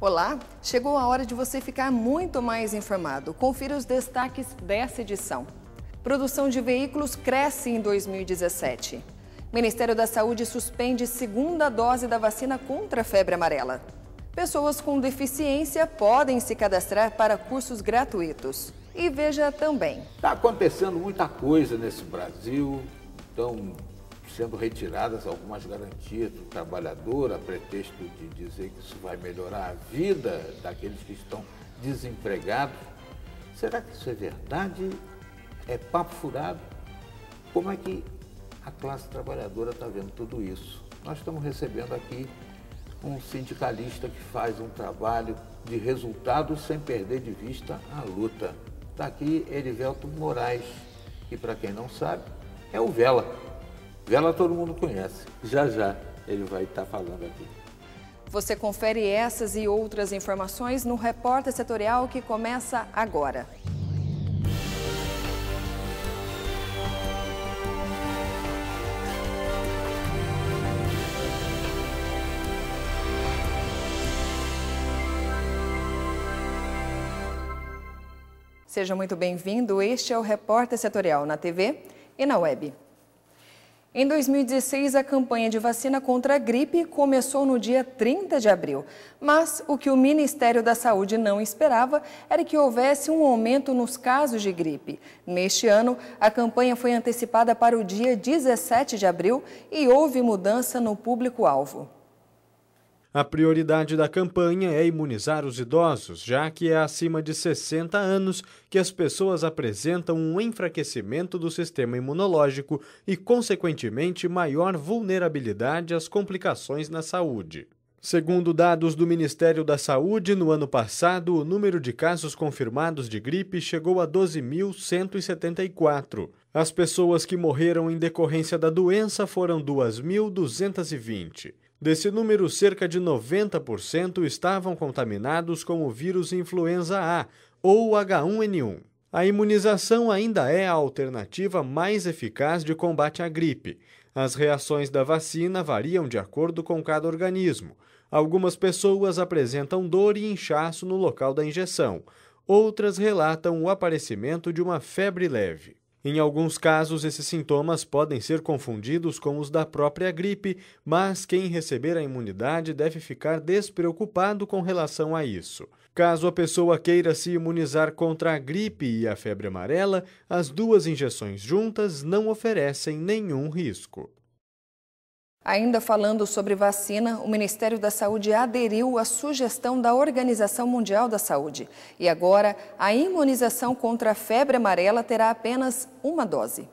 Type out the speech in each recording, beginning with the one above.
Olá, chegou a hora de você ficar muito mais informado. Confira os destaques dessa edição. Produção de veículos cresce em 2017. Ministério da Saúde suspende segunda dose da vacina contra a febre amarela. Pessoas com deficiência podem se cadastrar para cursos gratuitos. E veja também. Está acontecendo muita coisa nesse Brasil, estão sendo retiradas algumas garantias do trabalhador a pretexto de dizer que isso vai melhorar a vida daqueles que estão desempregados. Será que isso é verdade? É papo furado? Como é que a classe trabalhadora está vendo tudo isso? Nós estamos recebendo aqui um sindicalista que faz um trabalho de resultados sem perder de vista a luta. Está aqui Erivelto Moraes, que para quem não sabe, é o Vela. Vela todo mundo conhece. Já ele vai estar falando aqui. Você confere essas e outras informações no Repórter Setorial que começa agora. Seja muito bem-vindo. Este é o Repórter Setorial na TV e na web. Em 2016, a campanha de vacina contra a gripe começou no dia 30 de abril. Mas o que o Ministério da Saúde não esperava era que houvesse um aumento nos casos de gripe. Neste ano, a campanha foi antecipada para o dia 17 de abril e houve mudança no público-alvo. A prioridade da campanha é imunizar os idosos, já que é acima de 60 anos que as pessoas apresentam um enfraquecimento do sistema imunológico e, consequentemente, maior vulnerabilidade às complicações na saúde. Segundo dados do Ministério da Saúde, no ano passado, o número de casos confirmados de gripe chegou a 12.174. As pessoas que morreram em decorrência da doença foram 2.220. Desse número, cerca de 90% estavam contaminados com o vírus influenza A, ou H1N1. A imunização ainda é a alternativa mais eficaz de combate à gripe. As reações da vacina variam de acordo com cada organismo. Algumas pessoas apresentam dor e inchaço no local da injeção. Outras relatam o aparecimento de uma febre leve. Em alguns casos, esses sintomas podem ser confundidos com os da própria gripe, mas quem receber a imunidade deve ficar despreocupado com relação a isso. Caso a pessoa queira se imunizar contra a gripe e a febre amarela, as duas injeções juntas não oferecem nenhum risco. Ainda falando sobre vacina, o Ministério da Saúde aderiu à sugestão da Organização Mundial da Saúde. E agora, a imunização contra a febre amarela terá apenas uma dose.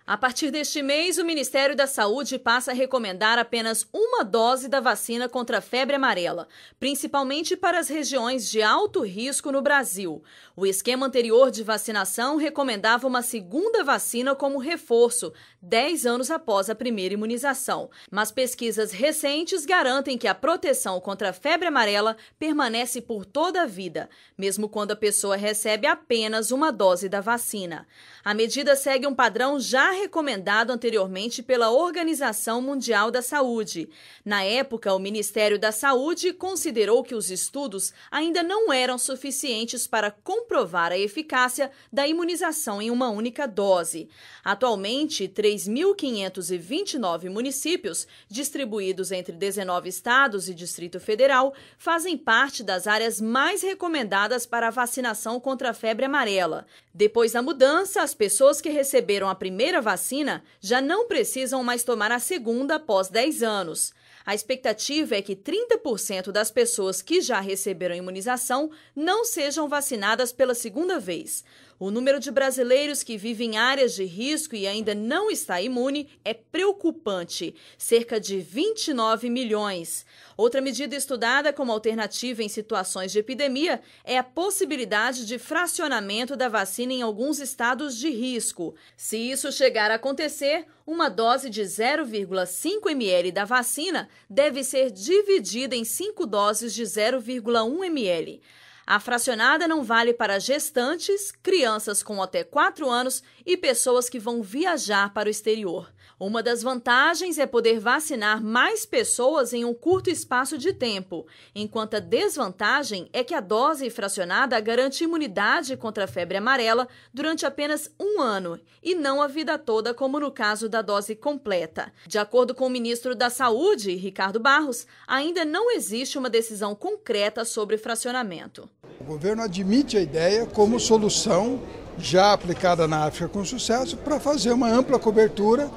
A partir deste mês, o Ministério da Saúde passa a recomendar apenas uma dose da vacina contra a febre amarela, principalmente para as regiões de alto risco no Brasil. O esquema anterior de vacinação recomendava uma segunda vacina como reforço, 10 anos após a primeira imunização. Mas pesquisas recentes garantem que a proteção contra a febre amarela permanece por toda a vida, mesmo quando a pessoa recebe apenas uma dose da vacina. A medida segue um padrão já recomendado anteriormente pela Organização Mundial da Saúde. Na época, o Ministério da Saúde considerou que os estudos ainda não eram suficientes para comprovar a eficácia da imunização em uma única dose. Atualmente, 3.529 municípios, distribuídos entre 19 estados e Distrito Federal, fazem parte das áreas mais recomendadas para a vacinação contra a febre amarela. Depois da mudança, as pessoas que receberam a primeira vacina já não precisam mais tomar a segunda após 10 anos. A expectativa é que 30% das pessoas que já receberam a imunização não sejam vacinadas pela segunda vez. O número de brasileiros que vivem em áreas de risco e ainda não está imune é preocupante, cerca de 29 milhões. Outra medida estudada como alternativa em situações de epidemia é a possibilidade de fracionamento da vacina em alguns estados de risco. Se isso chegar a acontecer, uma dose de 0,5 ml da vacina deve ser dividida em 5 doses de 0,1 ml. A fracionada não vale para gestantes, crianças com até 4 anos e pessoas que vão viajar para o exterior. Uma das vantagens é poder vacinar mais pessoas em um curto espaço de tempo, enquanto a desvantagem é que a dose fracionada garante imunidade contra a febre amarela durante apenas 1 ano e não a vida toda, como no caso da dose completa. De acordo com o ministro da Saúde, Ricardo Barros, ainda não existe uma decisão concreta sobre fracionamento. O governo admite a ideia como solução já aplicada na África com sucesso para fazer uma ampla cobertura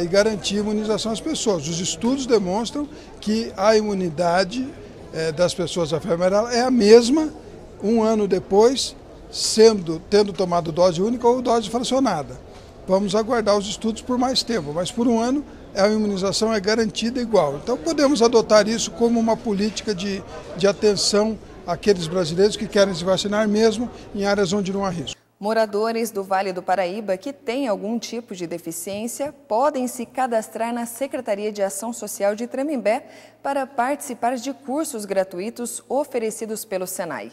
e garantir a imunização às pessoas. Os estudos demonstram que a imunidade das pessoas da febre amarela é a mesma 1 ano depois, tendo tomado dose única ou dose fracionada. Vamos aguardar os estudos por mais tempo, mas por 1 ano a imunização é garantida igual. Então podemos adotar isso como uma política de atenção àqueles brasileiros que querem se vacinar mesmo em áreas onde não há risco. Moradores do Vale do Paraíba que têm algum tipo de deficiência podem se cadastrar na Secretaria de Ação Social de Tremembé para participar de cursos gratuitos oferecidos pelo Senai.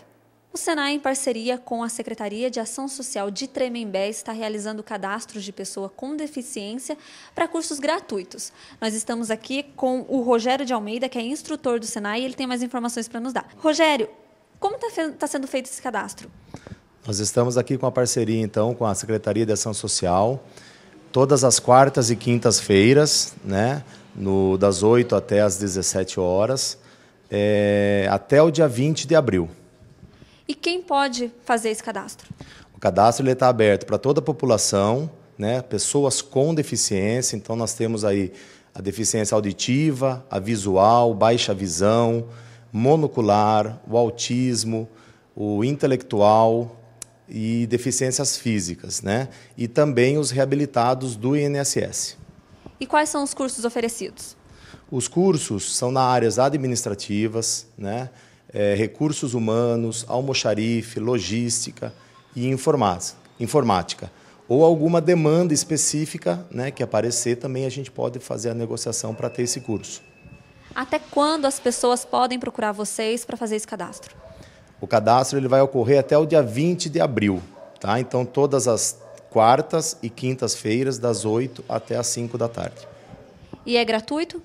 O Senai, em parceria com a Secretaria de Ação Social de Tremembé, está realizando cadastros de pessoa com deficiência para cursos gratuitos. Nós estamos aqui com o Rogério de Almeida, que é instrutor do Senai, e ele tem mais informações para nos dar. Rogério, como está sendo feito esse cadastro? Nós estamos aqui com a parceria, então, com a Secretaria de Ação Social, todas as quartas e quintas-feiras, né, das 8 até as 17 horas, até o dia 20 de abril. E quem pode fazer esse cadastro? O cadastro está aberto para toda a população, né, pessoas com deficiência. Então, nós temos aí a deficiência auditiva, a visual, baixa visão, monocular, o autismo, o intelectual e deficiências físicas, né? E também os reabilitados do INSS. E quais são os cursos oferecidos? Os cursos são na áreas administrativas, né? Recursos humanos, almoxarife, logística e informática. Ou alguma demanda específica, né, que aparecer, também a gente pode fazer a negociação para ter esse curso. Até quando as pessoas podem procurar vocês para fazer esse cadastro? O cadastro ele vai ocorrer até o dia 20 de abril. Tá? Então, todas as quartas e quintas-feiras, das 8 até as 5 da tarde. E é gratuito?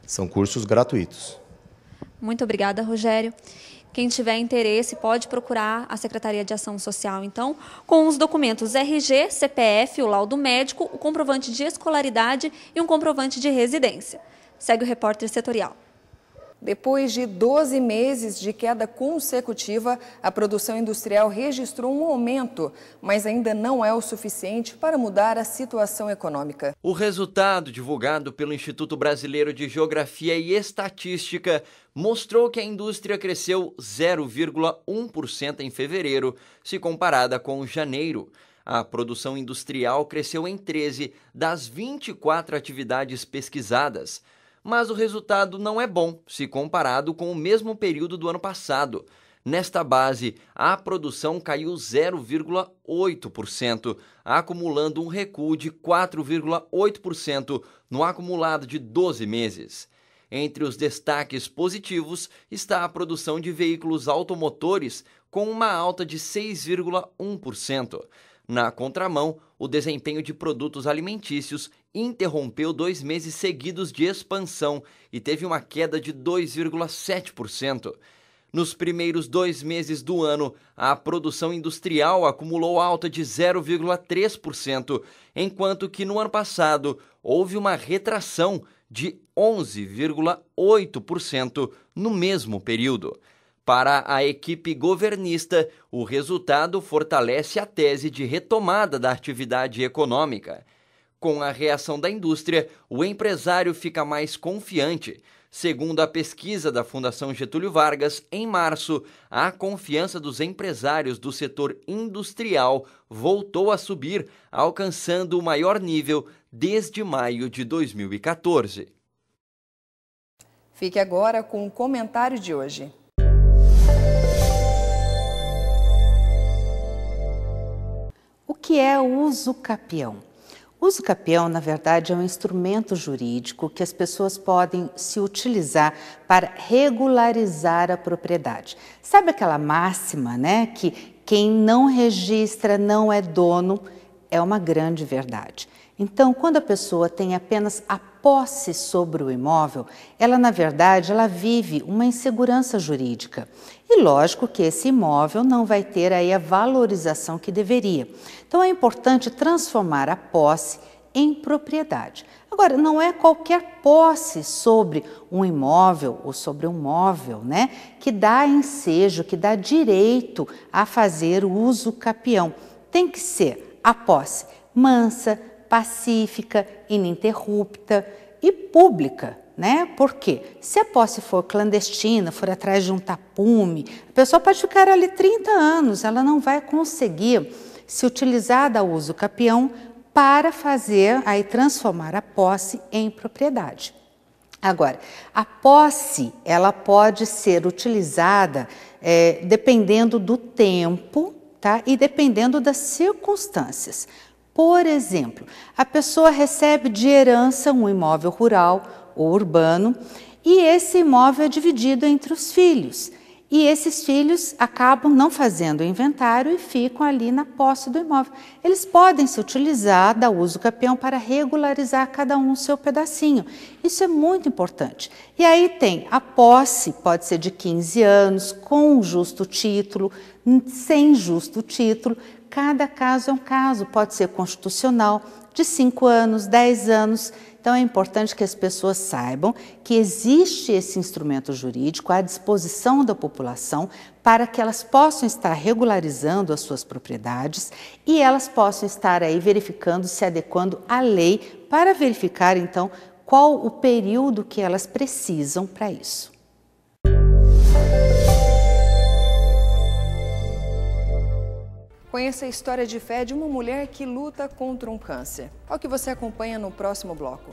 São cursos gratuitos. Muito obrigada, Rogério. Quem tiver interesse pode procurar a Secretaria de Ação Social, então, com os documentos RG, CPF, o laudo médico, o comprovante de escolaridade e um comprovante de residência. Segue o repórter setorial. Depois de 12 meses de queda consecutiva, a produção industrial registrou um aumento, mas ainda não é o suficiente para mudar a situação econômica. O resultado divulgado pelo Instituto Brasileiro de Geografia e Estatística mostrou que a indústria cresceu 0,1% em fevereiro, se comparada com janeiro. A produção industrial cresceu em 13 das 24 atividades pesquisadas. Mas o resultado não é bom se comparado com o mesmo período do ano passado. Nesta base, a produção caiu 0,8%, acumulando um recuo de 4,8% no acumulado de 12 meses. Entre os destaques positivos está a produção de veículos automotores, com uma alta de 6,1%. Na contramão, o desempenho de produtos alimentícios interrompeu 2 meses seguidos de expansão e teve uma queda de 2,7%. Nos primeiros 2 meses do ano, a produção industrial acumulou alta de 0,3%, enquanto que no ano passado houve uma retração de 11,8% no mesmo período. Para a equipe governista, o resultado fortalece a tese de retomada da atividade econômica. Com a reação da indústria, o empresário fica mais confiante. Segundo a pesquisa da Fundação Getúlio Vargas, em março, a confiança dos empresários do setor industrial voltou a subir, alcançando o maior nível desde maio de 2014. Fique agora com o comentário de hoje. O que é o usucapião? O usucapião, na verdade, é um instrumento jurídico que as pessoas podem se utilizar para regularizar a propriedade. Sabe aquela máxima, né, que quem não registra não é dono? É uma grande verdade. Então, quando a pessoa tem apenas a posse sobre o imóvel, ela, na verdade, ela vive uma insegurança jurídica. E lógico que esse imóvel não vai ter aí a valorização que deveria. Então, é importante transformar a posse em propriedade. Agora, não é qualquer posse sobre um imóvel ou sobre um móvel, né, que dá ensejo, que dá direito a fazer o uso capião. Tem que ser a posse mansa, pacífica, ininterrupta e pública, né? Porque se a posse for clandestina, for atrás de um tapume, a pessoa pode ficar ali 30 anos, ela não vai conseguir se utilizar da uso capião para fazer, aí transformar a posse em propriedade. Agora, a posse, ela pode ser utilizada dependendo do tempo, tá? E dependendo das circunstâncias. Por exemplo, a pessoa recebe de herança um imóvel rural ou urbano e esse imóvel é dividido entre os filhos. E esses filhos acabam não fazendo o inventário e ficam ali na posse do imóvel. Eles podem se utilizar da uso capião para regularizar cada um o seu pedacinho. Isso é muito importante. E aí tem a posse, pode ser de 15 anos, com justo título, sem justo título. Cada caso é um caso, pode ser constitucional, de 5 anos, 10 anos. Então é importante que as pessoas saibam que existe esse instrumento jurídico à disposição da população para que elas possam estar regularizando as suas propriedades e elas possam estar aí verificando, se adequando à lei para verificar então qual o período que elas precisam para isso. Conheça a história de fé de uma mulher que luta contra um câncer. Ao que você acompanha no próximo bloco.